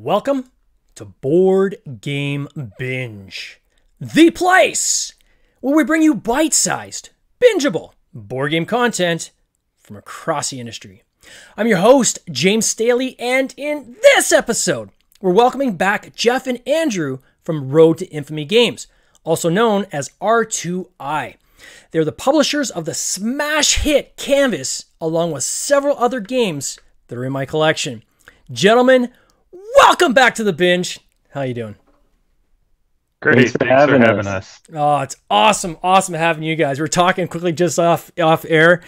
Welcome to Board Game Binge, the place where we bring you bite-sized, bingeable board game content from across the industry. I'm your host, James Staley, and in this episode, we're welcoming back Jeff and Andrew from Road to Infamy Games, also known as R2i. They're the publishers of the smash hit Canvas, along with several other games that are in my collection. Gentlemen, welcome back to the binge. How you doing? Great. Thanks for having us. Oh, it's awesome having you guys. We're talking quickly just off air.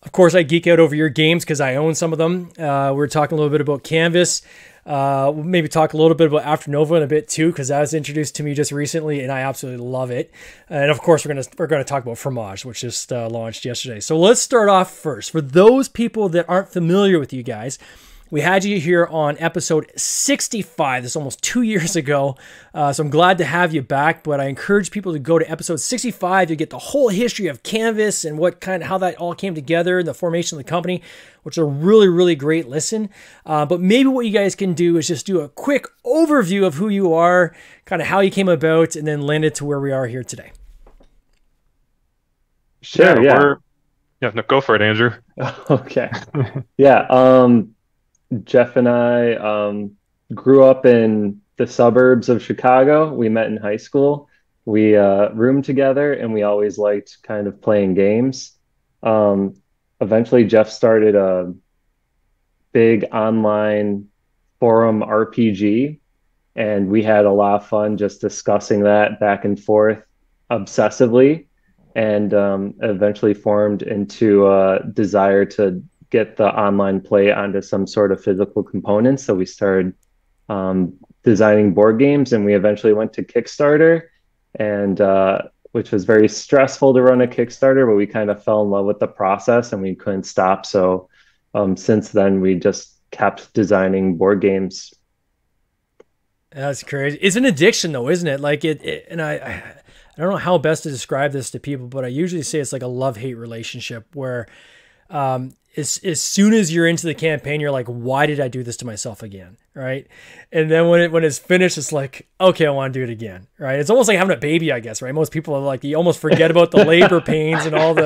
Of course, I geek out over your games because I own some of them. We're talking a little bit about Canvas. We'll maybe talk a little bit about After Nova in a bit too, because that was introduced to me just recently, and I absolutely love it. And of course, we're gonna talk about Fromage, which just launched yesterday. So let's start off first. For those people that aren't familiar with you guys, we had you here on episode 65. This is almost 2 years ago. So I'm glad to have you back, but I encourage people to go to episode 65 to get the whole history of Canvas and how that all came together and the formation of the company, which is a really, really great listen. But maybe what you guys can do is just do a quick overview of who you are, kind of how you came about, and then land it to where we are here today. Sure, yeah. No, go for it, Andrew. Okay. Yeah. Jeff and I grew up in the suburbs of Chicago. We met in high school. We roomed together, and we always liked kind of playing games. Eventually, Jeff started a big online forum RPG, and we had a lot of fun just discussing that back and forth obsessively, and eventually formed into a desire to get the online play onto some sort of physical components. So we started designing board games, and we eventually went to Kickstarter, and which was very stressful to run a Kickstarter, but we kind of fell in love with the process and we couldn't stop. So since then, we just kept designing board games. That's crazy. It's an addiction though, isn't it? Like and I don't know how best to describe this to people, but I usually say it's like a love-hate relationship where as soon as you're into the campaign, you're like, why did I do this to myself again? Right. And then when it's finished, it's like, okay, I want to do it again. Right. It's almost like having a baby, I guess, right? Most people are like, you almost forget about the labor pains and all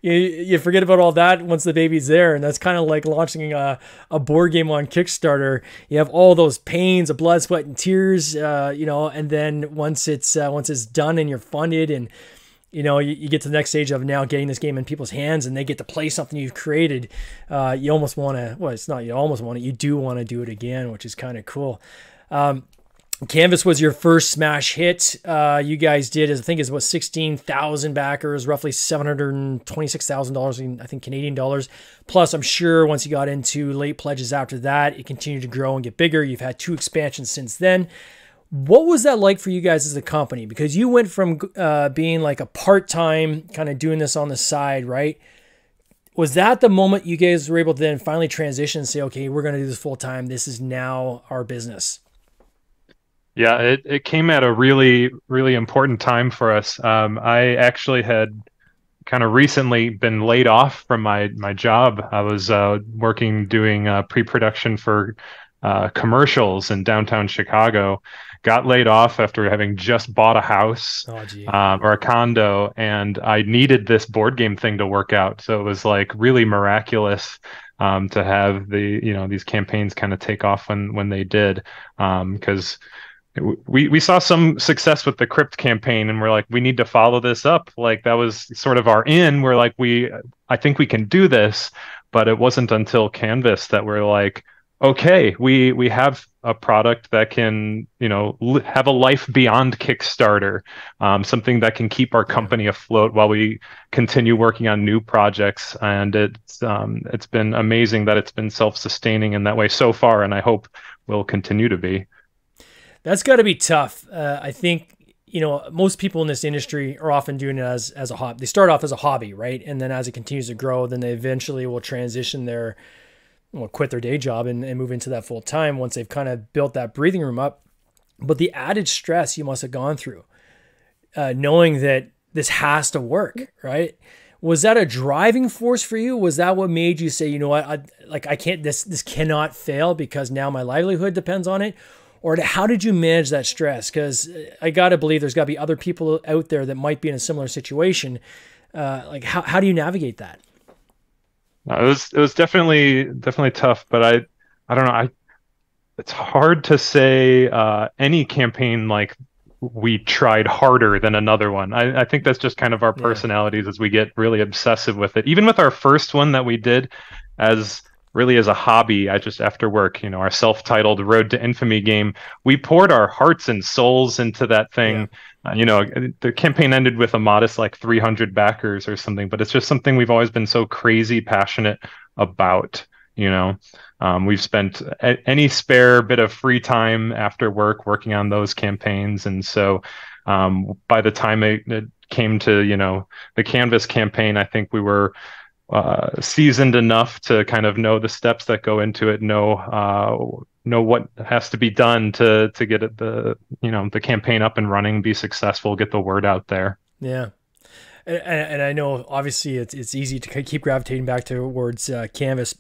you forget about all that once the baby's there. And that's kind of like launching a board game on Kickstarter. You have all those pains of blood, sweat, and tears, and then once it's done and you're funded and, you get to the next stage of now getting this game in people's hands and they get to play something you've created. You almost want to, well, it's not, you almost want it. You do want to do it again, which is kind of cool. Canvas was your first smash hit. You guys did, I think it's what, 16,000 backers, roughly $726,000 in, I think, Canadian dollars. Plus, I'm sure once you got into late pledges after that, it continued to grow and get bigger. You've had 2 expansions since then. What was that like for you guys as a company? Because you went from being like a part-time kind of doing this on the side, right? Was that the moment you guys were able to then finally transition and say, okay, we're going to do this full-time. This is now our business? Yeah, it came at a really, really important time for us. I actually had kind of recently been laid off from my job. I was doing pre-production for commercials in downtown Chicago. Got laid off after having just bought a house or a condo, and I needed this board game thing to work out. So it was like really miraculous to have these campaigns kind of take off when they did, because we saw some success with the Crypt campaign, and we're like, we need to follow this up. Like that was sort of our in. We're like, I think we can do this, but it wasn't until Canvas that we're like, okay, we have a product that can, have a life beyond Kickstarter, something that can keep our company afloat while we continue working on new projects. And it's been amazing that it's been self-sustaining in that way so far, and I hope will continue to be. That's got to be tough. I think, most people in this industry are often doing it as a hobby. They start off as a hobby, right? And then as it continues to grow, then they eventually will transition quit their day job and move into that full time once they've kind of built that breathing room up. But the added stress you must have gone through, knowing that this has to work, right? Was that a driving force for you? Was that what made you say, you know what, I can't, this cannot fail because now my livelihood depends on it? Or how did you manage that stress? Because I got to believe there's got to be other people out there that might be in a similar situation. Like how do you navigate that? It was definitely tough, but I don't know. It's hard to say any campaign like we tried harder than another one. I think that's just kind of our personalities as we get really obsessive with it. Even with our first one that we did as really as a hobby, I just after work, our self-titled Road to Infamy game, we poured our hearts and souls into that thing. The campaign ended with a modest like 300 backers or something, but it's just something we've always been so crazy passionate about. We've spent any spare bit of free time after work working on those campaigns. And so by the time it came to, the Canvas campaign, I think we were seasoned enough to kind of know the steps that go into it, know what has to be done to get it, the campaign up and running, be successful, get the word out there. Yeah. And I know obviously it's easy to keep gravitating back towards Canvas,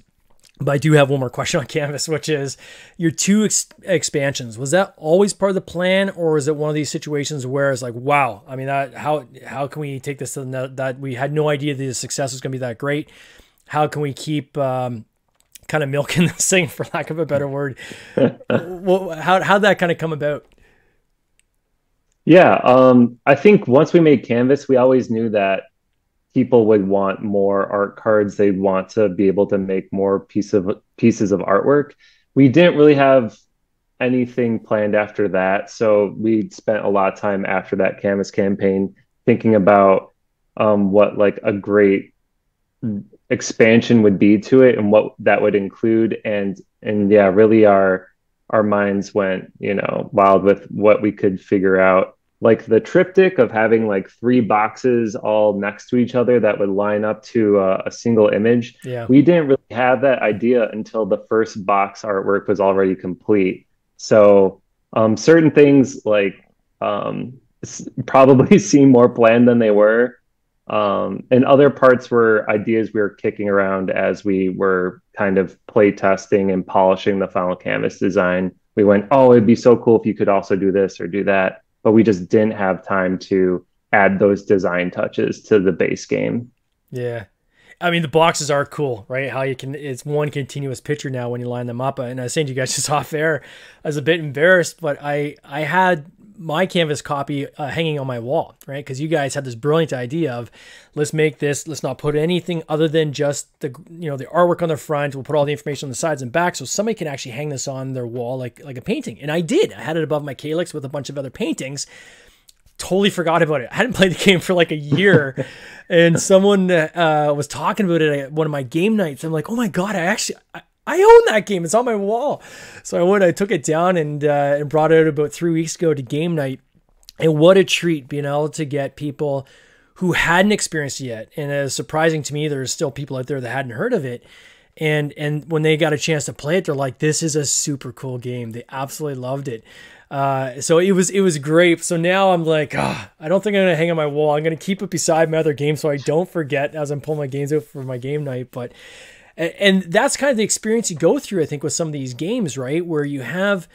but I do have one more question on Canvas, which is your two expansions. Was that always part of the plan, or is it one of these situations where it's like, wow, I mean, how can we take this to that we had no idea the success was going to be that great? How can we keep kind of milking this thing, for lack of a better word? How'd that kind of come about? Yeah, I think once we made Canvas, we always knew that people would want more art cards. They'd want to be able to make more pieces of artwork. We didn't really have anything planned after that, so we spent a lot of time after that Canvas campaign thinking about what like a great expansion would be to it and what that would include. And yeah, really our minds went wild with what we could figure out. Like the triptych of having like 3 boxes all next to each other that would line up to a single image. Yeah. We didn't really have that idea until the first box artwork was already complete. So certain things like probably seem more planned than they were. And other parts were ideas we were kicking around as we were kind of play testing and polishing the final Canvas design. We went, oh, it'd be so cool if you could also do this or do that. But we just didn't have time to add those design touches to the base game. Yeah. I mean, the boxes are cool, right? How it's one continuous picture now when you line them up. And I was saying to you guys just off air, I was a bit embarrassed, but I had my Canvas copy hanging on my wall, right? Because you guys had this brilliant idea of let's not put anything other than just the artwork on the front. We'll put all the information on the sides and back so somebody can actually hang this on their wall like a painting. And I did. I had it above my calyx with a bunch of other paintings. Totally forgot about it. I hadn't played the game for like a year, and someone was talking about it at one of my game nights. I'm like, oh my god, I own that game. It's on my wall. So I took it down and brought it out about 3 weeks ago to game night. And what a treat being able to get people who hadn't experienced it yet. And it's surprising to me, there's still people out there that hadn't heard of it. And when they got a chance to play it, they're like, this is a super cool game. They absolutely loved it. So it was great. So now I'm like, I don't think I'm going to hang it on my wall. I'm going to keep it beside my other games so I don't forget as I'm pulling my games out for my game night. And that's kind of the experience you go through, I think, with some of these games, right? Where you have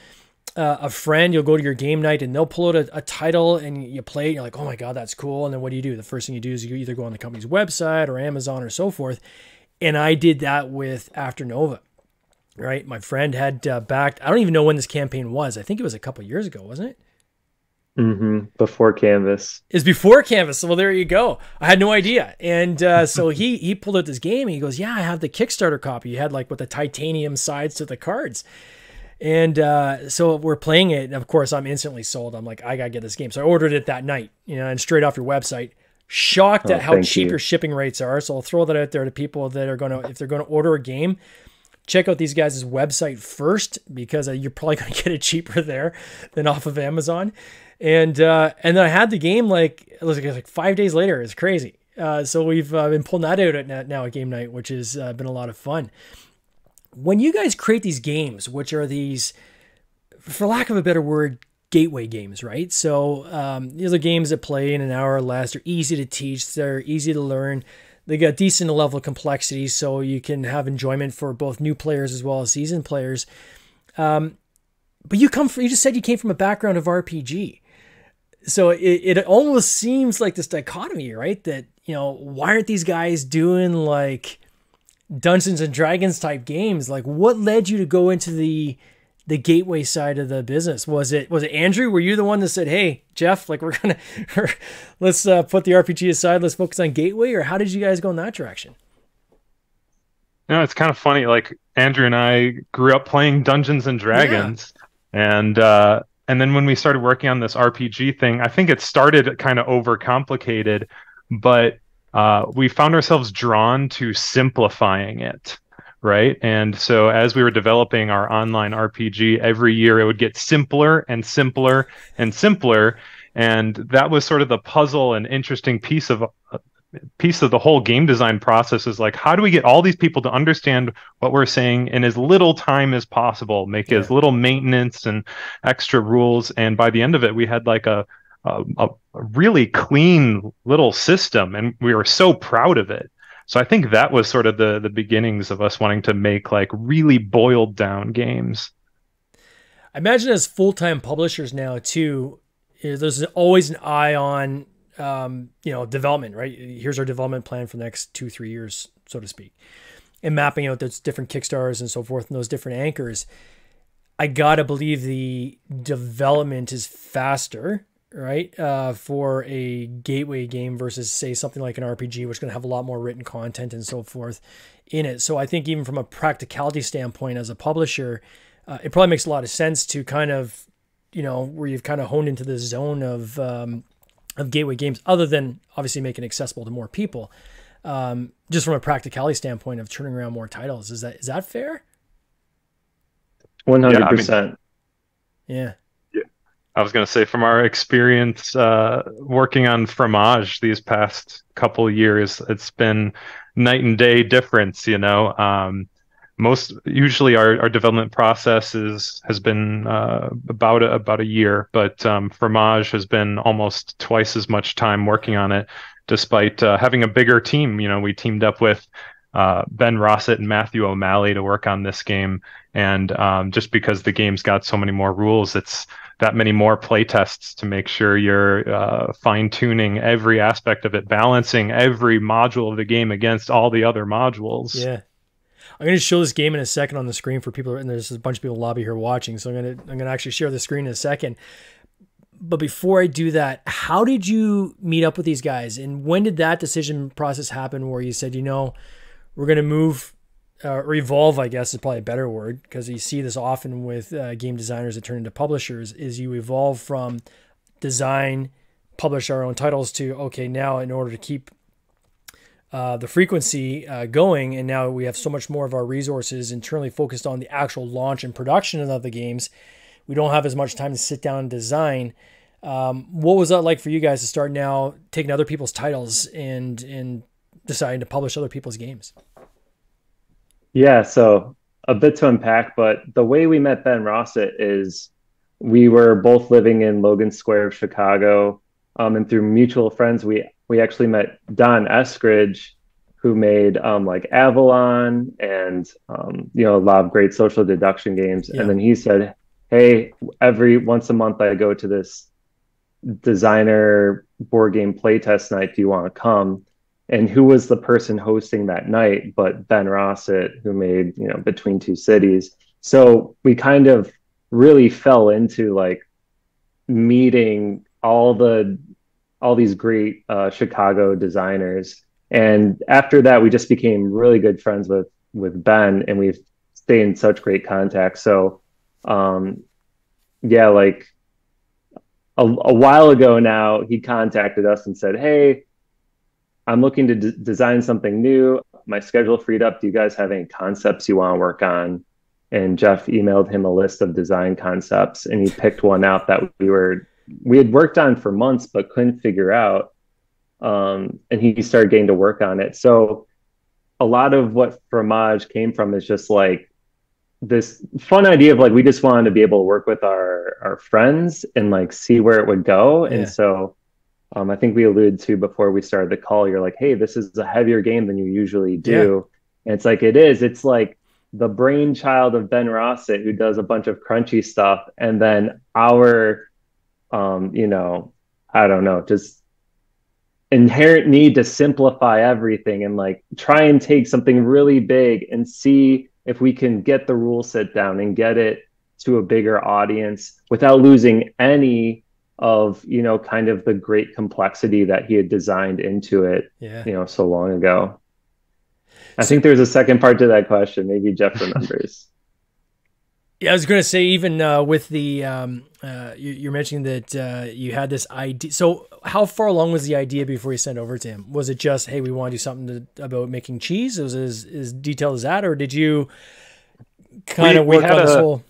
a friend, you'll go to your game night and they'll pull out a title and you play it. And you're like, oh my God, that's cool. And then what do? The first thing you do is you either go on the company's website or Amazon or so forth. And I did that with After Nova, right? My friend had backed, I don't even know when this campaign was. I think it was a couple of years ago, wasn't it? Mm-hmm. Before Canvas. Is before Canvas. Well, there you go. I had no idea. And so he pulled out this game and he goes, yeah, I have the Kickstarter copy. You had like with the titanium sides to the cards. And so we're playing it. And of course, I'm instantly sold. I'm like, I got to get this game. So I ordered it that night, and straight off your website. Shocked at how cheap your shipping rates are. So I'll throw that out there to people that are if they're going to order a game, check out these guys' website first, because you're probably going to get it cheaper there than off of Amazon. And then I had the game it was like 5 days later. It's crazy. So we've been pulling that out at now at game night, which has been a lot of fun. When you guys create these games, which are these, for lack of a better word, gateway games, right? So these are games that play in an hour or less. They're easy to teach. They're easy to learn. they got decent level of complexity, so you can have enjoyment for both new players as well as seasoned players. But you just said you came from a background of RPG. So it almost seems like this dichotomy, right? That, why aren't these guys doing like Dungeons and Dragons type games? Like, what led you to go into the gateway side of the business? Was it Andrew? Were you the one that said, "Hey, Jeff, like let's put the RPG aside, let's focus on gateway"? Or how did you guys go in that direction? It's kind of funny. Like Andrew and I grew up playing Dungeons and Dragons, and then when we started working on this RPG thing, I think it started kind of overcomplicated, but we found ourselves drawn to simplifying it, right? And so as we were developing our online RPG, every year it would get simpler and simpler and simpler, and that was sort of the puzzle and interesting piece of the whole game design process. Is like, how do we get all these people to understand what we're saying in as little time as possible, make as little maintenance and extra rules, and by the end of it we had like a really clean little system, and we were so proud of it. So I think that was sort of the beginnings of us wanting to make like really boiled down games. I imagine as full-time publishers now too, there's always an eye on development, right? Here's our development plan for the next 2-3 years, so to speak, and mapping out those different Kickstarters and so forth and those different anchors. I gotta believe the development is faster, right? For a gateway game versus say something like an RPG, which is going to have a lot more written content and so forth in it. So I think even from a practicality standpoint as a publisher, it probably makes a lot of sense to kind of, where you've kind of honed into the zone of gateway games, other than obviously making it accessible to more people, just from a practicality standpoint of turning around more titles. Is that fair? 100%. Yeah. I was going to say, from our experience working on Fromage these past couple of years, it's been night and day difference. Usually our development process has been about a year, but Fromage has been almost twice as much time working on it, despite having a bigger team. We teamed up with Ben Rossett and Matthew O'Malley to work on this game, and just because the game's got so many more rules, it's that many more play tests to make sure you're fine-tuning every aspect of it, balancing every module of the game against all the other modules. Yeah. I'm going to show this game in a second on the screen for people, and there's a bunch of people in the lobby here watching, so I'm going to actually share the screen in a second. But before I do that, how did you meet up with these guys, and when did that decision process happen where you said, we're going to move or evolve, I guess is probably a better word, because you see this often with game designers that turn into publishers, is you evolve from design, publish our own titles to, okay, now in order to keep the frequency going, and now we have so much more of our resources internally focused on the actual launch and production of the games, we don't have as much time to sit down and design. What was that like for you guys to start now taking other people's titles and deciding to publish other people's games? Yeah, so a bit to unpack, but the way we met Ben Rossett is we were both living in Logan Square of Chicago, and through mutual friends, we actually met Don Eskridge, who made like Avalon and a lot of great social deduction games. Yeah. And then he said, "Hey, every once a month I go to this designer board game playtest night. Do you want to come?" And who was the person hosting that night but Ben Rossett, who made, Between Two Cities. So we kind of really fell into like meeting all these great Chicago designers. And after that, we just became really good friends with Ben, and we've stayed in such great contact. So like a while ago now, he contacted us and said, "Hey, I'm looking to design something new. My schedule freed up. Do you guys have any concepts you want to work on?" And Jeff emailed him a list of design concepts, and he picked one out that we had worked on for months but couldn't figure out. And he started getting to work on it. So a lot of what Fromage came from is just like this fun idea of like, we just wanted to be able to work with our friends and like see where it would go. Yeah. And so I think we alluded to before we started the call, you're like, hey, this is a heavier game than you usually Yeah. do. And it's like, it is. It's like the brainchild of Ben Rossett, who does a bunch of crunchy stuff. And then our, you know, I don't know, just inherent need to simplify everything and like try and take something really big and see if we can get the rule set down and get it to a bigger audience without losing any of, you know, kind of the great complexity that he had designed into it, Yeah. you know, so long ago. I So, think there's a second part to that question. Maybe Jeff remembers. yeah, I was going to say, even with the, you're mentioning that you had this idea. So, how far along was the idea before you sent over to him? Was it just, hey, we want to do something about making cheese? It was as detailed as that, or did you kind of We work had on this a whole?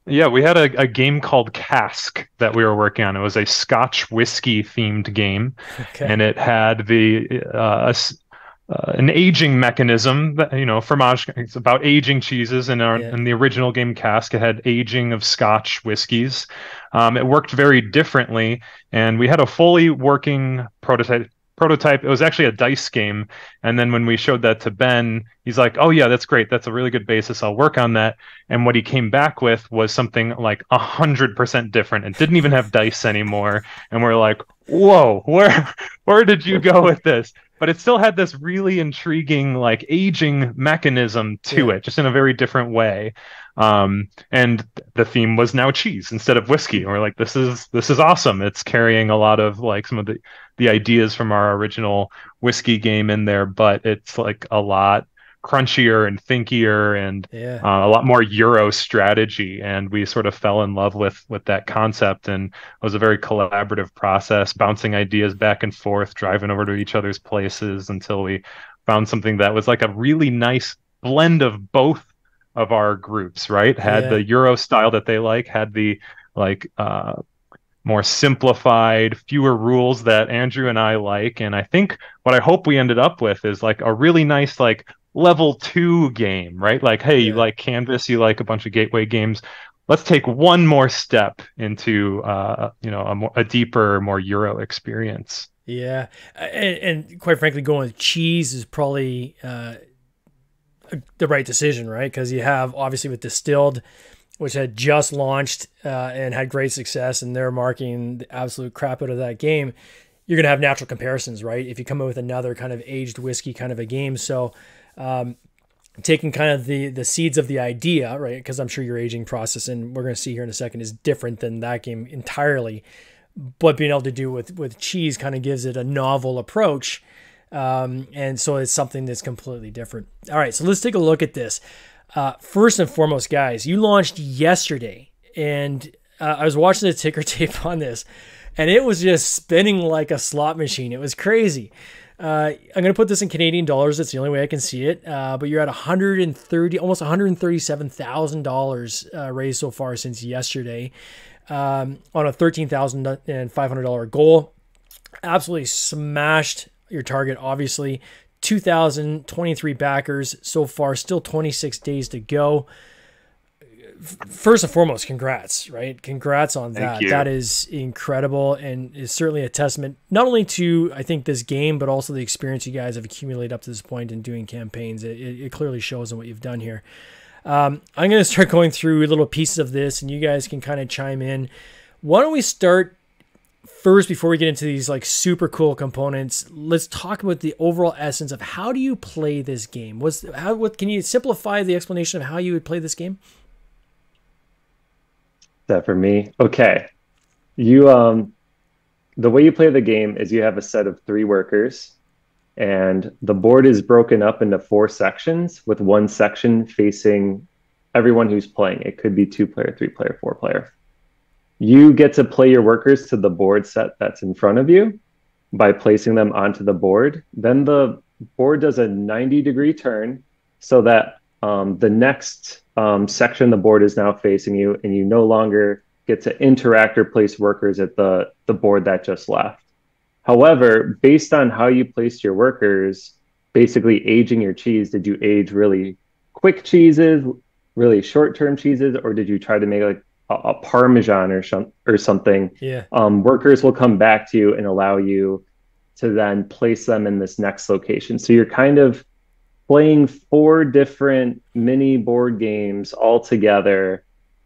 Yeah, we had a game called Cask that we were working on. It was a Scotch whiskey themed game, Okay. and it had an aging mechanism that, you know, fromage. It's about aging cheeses. And Yeah. in the original game Cask, it had aging of Scotch whiskeys. It worked very differently, and we had a fully working prototype. It was actually a dice game, and then when we showed that to Ben, he's like, "Oh yeah, that's great. That's a really good basis. I'll work on that." And what he came back with was something like 100% different. It didn't even have dice anymore. And we're like, "Whoa, where did you go with this?" But it still had this really intriguing like aging mechanism to Yeah. it, just in a very different way. And the theme was now cheese instead of whiskey. And we're like, this is awesome. It's carrying a lot of like some of the ideas from our original whiskey game in there, but it's like a lot crunchier and thinkier and Yeah. a lot more Euro strategy. And we sort of fell in love with that concept, and it was a very collaborative process, bouncing ideas back and forth, driving over to each other's places until we found something that was like a really nice blend of both of our groups, right? Had Yeah. the Euro style that they like, had the like more simplified, fewer rules that Andrew and I like. And I think what I hope we ended up with is like a really nice, like level 2 game, right? Like, hey, you Yeah. like Canvas, you like a bunch of gateway games. Let's take one more step into, you know, a deeper, more Euro experience. Yeah. And quite frankly, going with cheese is probably the right decision, right? Because you have obviously with distilled, which had just launched and had great success, and they're marking the absolute crap out of that game. You're going to have natural comparisons, right? If you come up with another kind of aged whiskey kind of a game. So taking kind of the seeds of the idea, right? Because I'm sure your aging process, and we're going to see here in a second, is different than that game entirely. But being able to do with cheese kind of gives it a novel approach. And so it's something that's completely different. All right, so let's take a look at this. First and foremost, guys, you launched yesterday, and I was watching the ticker tape on this, and it was just spinning like a slot machine. It was crazy. I'm going to put this in Canadian dollars. That's the only way I can see it. But you're at almost $137,000 raised so far since yesterday, on a $13,500 goal. Absolutely smashed your target, obviously. 2,023 backers so far, still 26 days to go. First and foremost, congrats, right? Congrats on Thank that. you. That is incredible, and is certainly a testament not only to, I think, this game, but also the experience you guys have accumulated up to this point in doing campaigns. It clearly shows in what you've done here. I'm going to start going through little pieces of this, and you guys can kind of chime in. Why don't we start first, before we get into these like super cool components? Let's talk about the overall essence of how do you play this game. What can you simplify the explanation of how you would play this game? That for me? Okay. You the way you play the game is you have a set of three workers, and the board is broken up into four sections with one section facing everyone who's playing. It could be 2-player, 3-player, 4-player. You get to play your workers to the board set that's in front of you by placing them onto the board. Then the board does a 90-degree turn so that the next section of the board is now facing you, and you no longer get to interact or place workers at the board that just left. However, based on how you placed your workers, basically aging your cheese, did you age really quick cheeses, really short-term cheeses, or did you try to make like a Parmesan or something, Yeah. workers will come back to you and allow you to then place them in this next location. So you're kind of playing four different mini board games all together,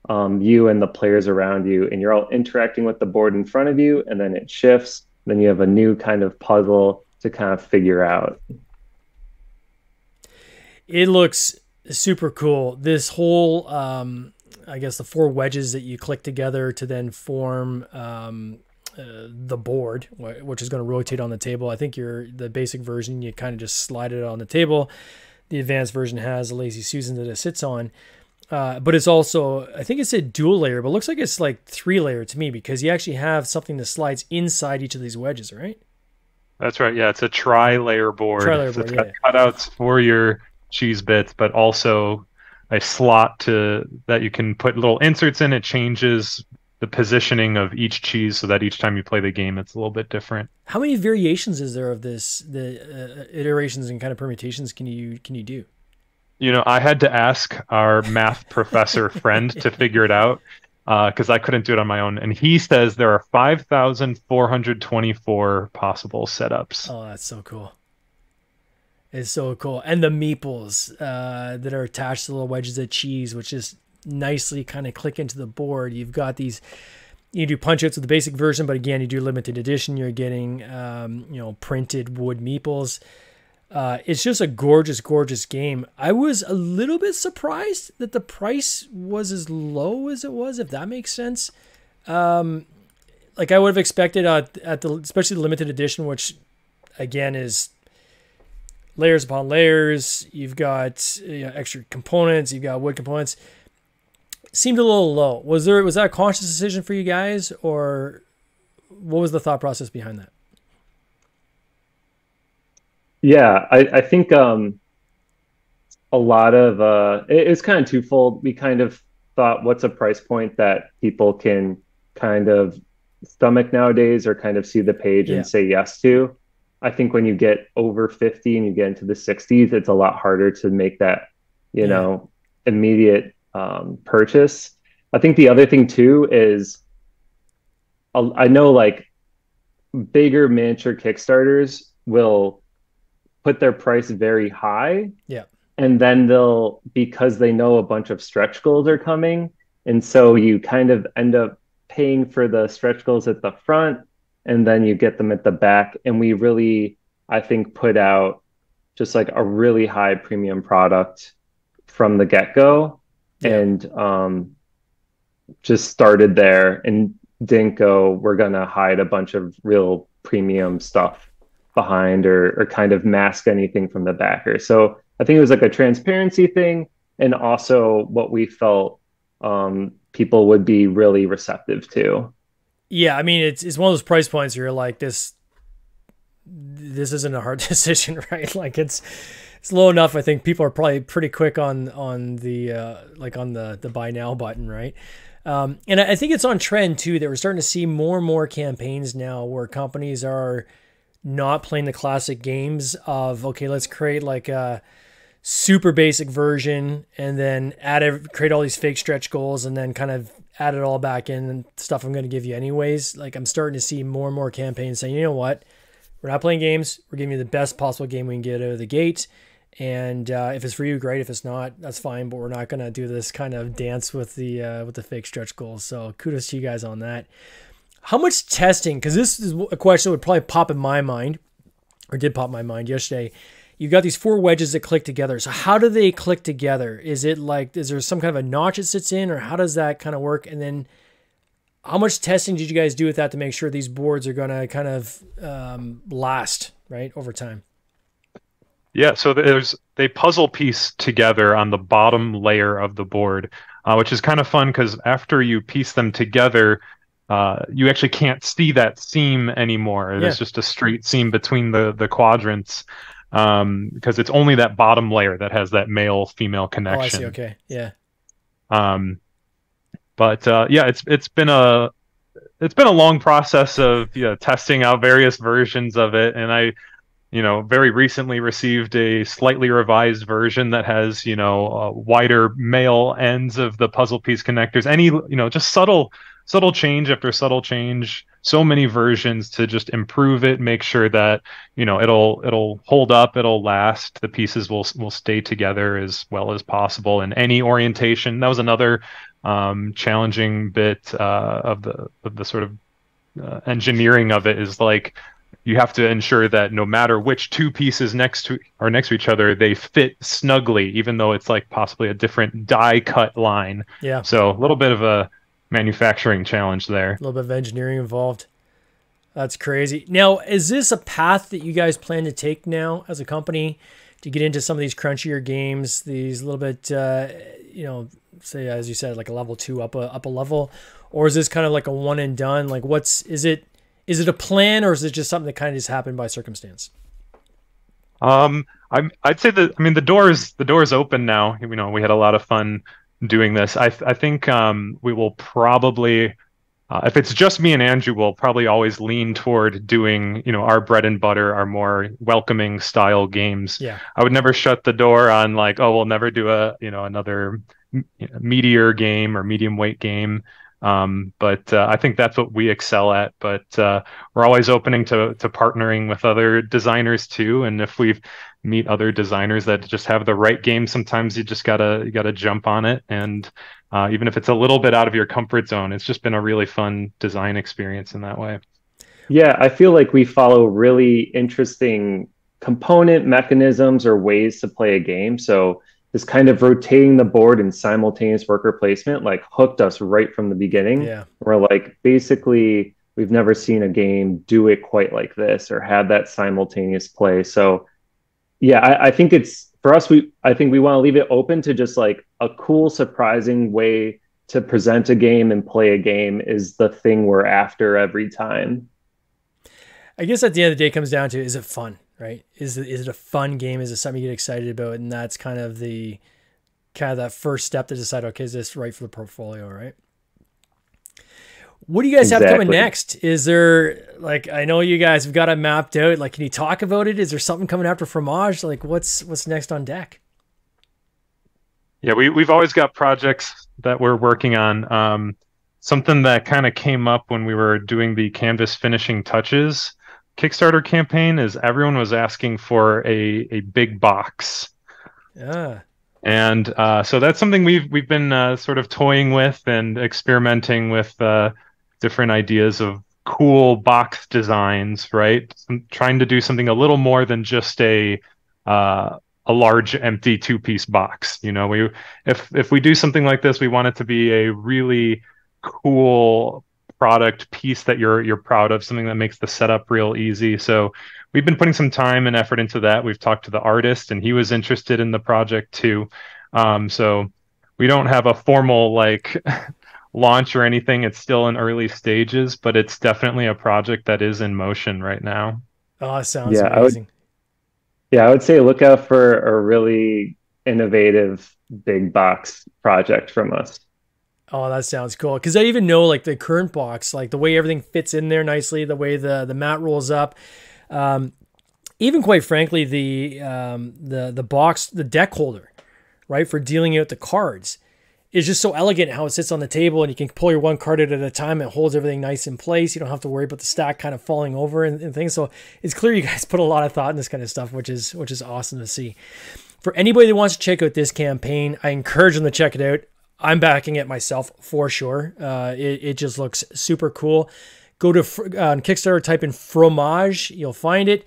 you and the players around you, and you're all interacting with the board in front of you, and then it shifts. Then you have a new kind of puzzle to kind of figure out. It looks super cool. This whole, I guess, the four wedges that you click together to then form the board, which is going to rotate on the table. I think the basic version, you kind of just slide it on the table. The advanced version has a Lazy Susan that it sits on. But it's also, I think it said dual layer, but it looks like it's like 3-layer to me, because you actually have something that slides inside each of these wedges, right? That's right. Yeah, it's a tri-layer board. Tri-layer So board, it's got yeah. cutouts for your cheese bits, but also a slot that you can put little inserts in. It changes the positioning of each cheese so that each time you play the game, it's a little bit different. How many variations is there of this? The iterations and kind of permutations can you do? I had to ask our math professor friend to figure it out because I couldn't do it on my own. And he says there are 5,424 possible setups. Oh, that's so cool. It's so cool. And the meeples that are attached to little wedges of cheese, which just nicely kind of click into the board. You've got these, you do punch outs with the basic version, but again, you do limited edition. You're getting, printed wood meeples. It's just a gorgeous, gorgeous game. I was a little bit surprised that the price was as low as it was, if that makes sense. Like I would have expected especially the limited edition, which again is layers upon layers. You've got extra components. You've got wood components. Seemed a little low. Was that a conscious decision for you guys, or what was the thought process behind that? Yeah, I think a lot of it's kind of twofold. We kind of thought, what's a price point that people can kind of stomach nowadays, or kind of see the page Yeah. and say yes to. I think when you get over 50 and you get into the 60s, it's a lot harder to make that, Yeah. immediate purchase. I think the other thing too is, I know like bigger miniature Kickstarters will put their price very high, Yeah. and then because they know a bunch of stretch goals are coming, and so you kind of end up paying for the stretch goals at the front, and then you get them at the back. And we really, I think, put out just like a really high premium product from the get-go. Yeah. And just started there and didn't go, we're gonna hide a bunch of real premium stuff behind, or kind of mask anything from the backer. So I think it was like a transparency thing, and also what we felt people would be really receptive to. Yeah, I mean, it's one of those price points where you're like, this isn't a hard decision, right? Like it's low enough. I think people are probably pretty quick on the buy now button, right? And I think it's on trend too, that we're starting to see more and more campaigns now where companies are not playing the classic games of, okay, let's create like a super basic version and then create all these fake stretch goals and then kind of add it all back in and stuff I'm going to give you anyways. Like I'm starting to see more and more campaigns saying, you know what, we're not playing games. We're giving you the best possible game we can get out of the gate. And if it's for you, great. If it's not, that's fine. But we're not going to do this kind of dance with the fake stretch goals. So kudos to you guys on that. How much testing? Because this is a question that would probably pop in my mind, or did pop in my mind yesterday. You've got these four wedges that click together. So how do they click together? Is there some kind of a notch it sits in, or how does that kind of work? And then how much testing did you guys do with that to make sure these boards are going to kind of last, right, over time? Yeah, so they puzzle piece together on the bottom layer of the board, which is kind of fun because after you piece them together, you actually can't see that seam anymore. There's just a straight seam between the quadrants, because it's only that bottom layer that has that male-female connection. Oh, I see. Okay, yeah. But it's been a long process of testing out various versions of it, and very recently received a slightly revised version that has, wider male ends of the puzzle piece connectors. Any, just subtle change after subtle change. So many versions to just improve it, make sure that, it'll hold up, it'll last. The pieces will stay together as well as possible in any orientation. That was another challenging bit of the sort of engineering of it, is like you have to ensure that no matter which two pieces next to each other, they fit snugly, even though it's like possibly a different die cut line. Yeah. So a little bit of a manufacturing challenge there. A little bit of engineering involved. That's crazy. Now, is this a path that you guys plan to take now as a company to get into some of these crunchier games, these little bit, say, as you said, like a level 2 up a level? Or is this kind of like a one and done? Like, is it a plan, or is it just something that kind of just happened by circumstance? I'd say that, I mean, the door's open now. We had a lot of fun doing this. I think we will probably, if it's just me and Andrew, we'll probably always lean toward doing, our bread and butter, our more welcoming style games. Yeah. I would never shut the door on like, oh, we'll never do another meteor game or medium weight game. But I think that's what we excel at. But we're always opening to partnering with other designers too. And if we meet other designers that just have the right game, sometimes you just gotta jump on it. And even if it's a little bit out of your comfort zone, it's just been a really fun design experience in that way. Yeah, I feel like we follow really interesting component mechanisms or ways to play a game. So this kind of rotating the board and simultaneous worker placement like hooked us right from the beginning. Yeah. We're like, basically, we've never seen a game do it quite like this or have that simultaneous play. So yeah, I think it's for us, I think we want to leave it open to just like a cool, surprising way to present a game and play a game is the thing we're after every time. I guess at the end of the day, it comes down to, is it fun, right? Is it a fun game? Is it something you get excited about? And that's kind of that first step to decide, okay, is this right for the portfolio, right? What do you guys have coming next? Is there, like, I know you guys have got it mapped out. Like, can you talk about it? Is there something coming after Fromage? Like, what's next on deck? Yeah, we've always got projects that we're working on. Something that kind of came up when we were doing the Canvas finishing touches Kickstarter campaign is everyone was asking for a big box. Yeah. And so that's something we've been sort of toying with and experimenting with different ideas of cool box designs, right? Trying to do something a little more than just a large empty two-piece box. If we do something like this, we want it to be a really cool product piece that you're proud of, something that makes the setup real easy. So we've been putting some time and effort into that. We've talked to the artist and he was interested in the project too. So we don't have a formal like launch or anything. It's still in early stages, but it's definitely a project that is in motion right now. Oh, it sounds amazing. I would say look out for a really innovative big box project from us. Oh, that sounds cool. Because I even know like the current box, like the way everything fits in there nicely, the way the mat rolls up. Even quite frankly, the box, the deck holder, right, for dealing out the cards is just so elegant how it sits on the table and you can pull your one card out at a time. It holds everything nice in place. You don't have to worry about the stack kind of falling over and things. So it's clear you guys put a lot of thought in this kind of stuff, which is awesome to see. For anybody that wants to check out this campaign, I encourage them to check it out. I'm backing it myself for sure. It just looks super cool. Go to on Kickstarter, type in Fromage, you'll find it.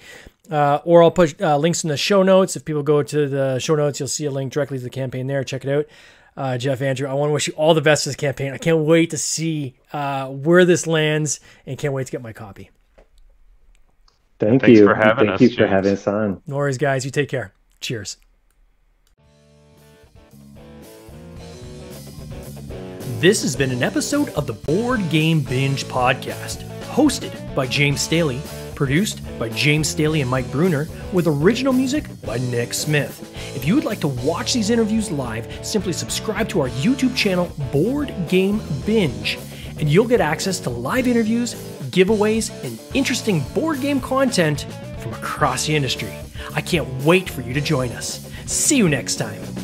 Or I'll put links in the show notes. If people go to the show notes, you'll see a link directly to the campaign there. Check it out. Jeff, Andrew, I want to wish you all the best for this campaign. I can't wait to see where this lands and can't wait to get my copy. Thanks for having us on. No worries, guys. You take care. Cheers. This has been an episode of the Board Game Binge podcast, hosted by James Staley, produced by James Staley and Mike Bruner, with original music by Nick Smith. If you would like to watch these interviews live, simply subscribe to our YouTube channel, Board Game Binge, and you'll get access to live interviews, giveaways, and interesting board game content from across the industry. I can't wait for you to join us. See you next time.